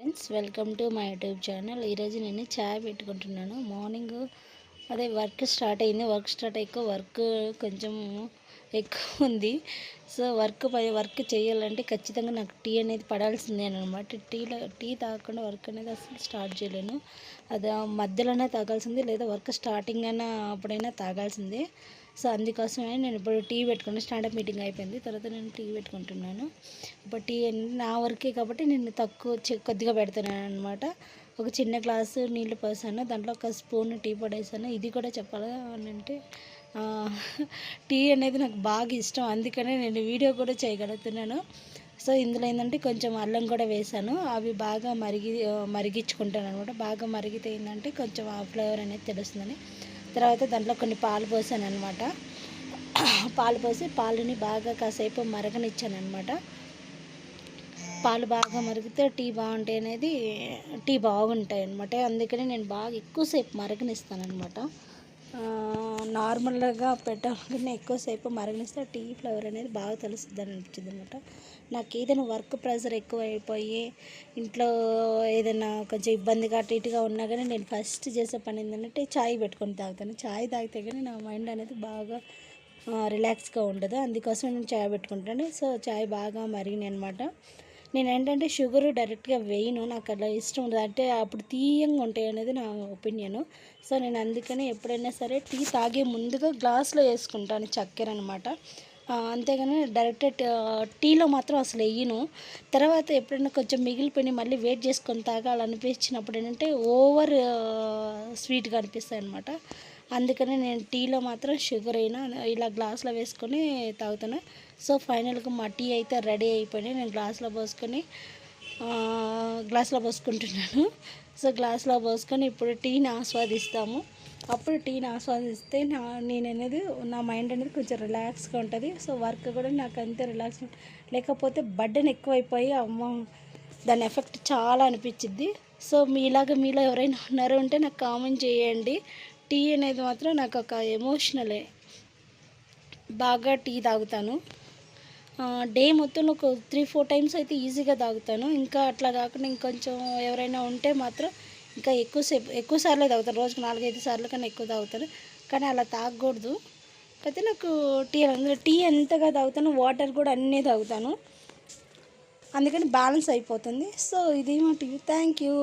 Friends, welcome to my YouTube channel. ఈరోజు నేను చాయ్ పెట్టుకుంటున్నాను. మార్నింగ్ అదే వర్క్ స్టార్ట్ అయింది. వర్క్ కొంచెం ఎక్కువ ఉంది. సో వర్క్ చేయాలంటే ఖచ్చితంగా నాకు టీ అనేది పడాల్సిందే అనమాట. టీ తాగకుండా వర్క్ అనేది అసలు స్టార్ట్ చేయలేను. అది మధ్యలోనే తాగాల్సిందే, లేదా వర్క్ స్టార్టింగ్ అయినా అప్పుడైనా తాగాల్సిందే. సో అందుకోసమే నేను ఇప్పుడు టీ పెట్టుకుని స్టాండప్ మీటింగ్ అయిపోయింది, తర్వాత నేను టీ పెట్టుకుంటున్నాను. ఇప్పుడు టీ నా వర్కే కాబట్టి నేను కొద్దిగా పెడుతున్నాను అనమాట. ఒక చిన్న గ్లాసు నీళ్ళు పోసాను, దాంట్లో ఒక స్పూన్ టీ పొడి వేసాను. ఇది కూడా చెప్పాలి అని అంటే టీ అనేది నాకు బాగా ఇష్టం, అందుకనే నేను వీడియో కూడా చేయగలుగుతున్నాను. సో ఇందులో ఏంటంటే కొంచెం అల్లం కూడా వేసాను. అవి బాగా మరిగించుకుంటాను అనమాట. బాగా మరిగితే ఏంటంటే కొంచెం ఆ ఫ్లేవర్ అనేది తెలుస్తుందని. తర్వాత దాంట్లో కొన్ని పాలు పోసాను అనమాట. పాలు పోసి పాలని బాగా కాసేపు మరగనిచ్చాను అనమాట. పాలు బాగా మరిగితే టీ బాగుంటాయి అనమాట. అందుకని నేను బాగా ఎక్కువసేపు మరగనిస్తాను అనమాట. నార్మల్గా పెట్టాలనుకున్న ఎక్కువసేపు మరగనిస్తే టీ ఫ్లేవర్ అనేది బాగా తెలుస్తుంది అనిపించింది అనమాట. నాకు ఏదైనా వర్క్ ప్రెషర్ ఎక్కువ అయిపోయి ఇంట్లో ఏదైనా కొంచెం ఇబ్బందిగా ఇటుగా ఉన్నా కానీ నేను ఫస్ట్ చేసే పని ఏంటంటే చాయ్ పెట్టుకొని తాగుతాను. చాయ్ తాగితే కానీ నా మైండ్ అనేది బాగా రిలాక్స్గా ఉండదు, అందుకోసం నేను చాయ్ పెట్టుకుంటాను. సో చాయ్ బాగా మరిగినాయి అనమాట. నేను ఏంటంటే షుగర్ డైరెక్ట్గా వేయను, నాకు అలా ఇష్టం ఉండదు. అంటే అప్పుడు తీయంగా ఉంటాయి అనేది నా ఒపీనియన్. సో నేను అందుకని ఎప్పుడైనా సరే టీ తాగే ముందుగా గ్లాస్లో వేసుకుంటాను చక్కెర అనమాట. అంతేగాని డైరెక్ట్ టీలో మాత్రం అసలు వేయను. తర్వాత ఎప్పుడైనా కొంచెం మిగిలిపోయి మళ్ళీ వెయిట్ చేసుకొని తాగాలనిపించినప్పుడు ఏంటంటే ఓవర్ స్వీట్గా అనిపిస్తాయి అనమాట. అందుకని నేను టీలో మాత్రం షుగర్ అయినా ఇలా గ్లాస్లో వేసుకొని తాగుతాను. సో ఫైనల్గా మా టీ అయితే రెడీ అయిపోయి నేను గ్లాస్లో పోసుకుంటున్నాను. సో గ్లాస్లో పోసుకొని ఇప్పుడు టీని ఆస్వాదిస్తాము. అప్పుడు టీని ఆస్వాదిస్తే నా మైండ్ అనేది కొంచెం రిలాక్స్గా ఉంటుంది. సో వర్క్ కూడా నాకు అంతే రిలాక్స్. లేకపోతే బర్డెన్ ఎక్కువైపోయి దాని ఎఫెక్ట్ చాలా అనిపించింది. సో మీలో ఎవరైనా ఉన్నారో ఉంటే నాకు కామెంట్ చేయండి. టీ అనేది మాత్రం నాకు ఒక ఎమోషనలే. బాగా టీ తాగుతాను. డే మొత్తంలో ఒక 3-4 టైమ్స్ అయితే ఈజీగా తాగుతాను. ఇంకా అట్లా కాకుండా ఇంకొంచెం ఎవరైనా ఉంటే మాత్రం ఇంకా ఎక్కువ సార్లే తాగుతాను. రోజుకు 4-5 సార్లు కన్నా ఎక్కువ తాగుతాను. కానీ అలా తాగకూడదు. అయితే నాకు టీ ఎంతగా తాగుతాను, వాటర్ కూడా అన్నీ తాగుతాను. అందుకని బ్యాలెన్స్ అయిపోతుంది. సో ఇది మా టీ. Thank you.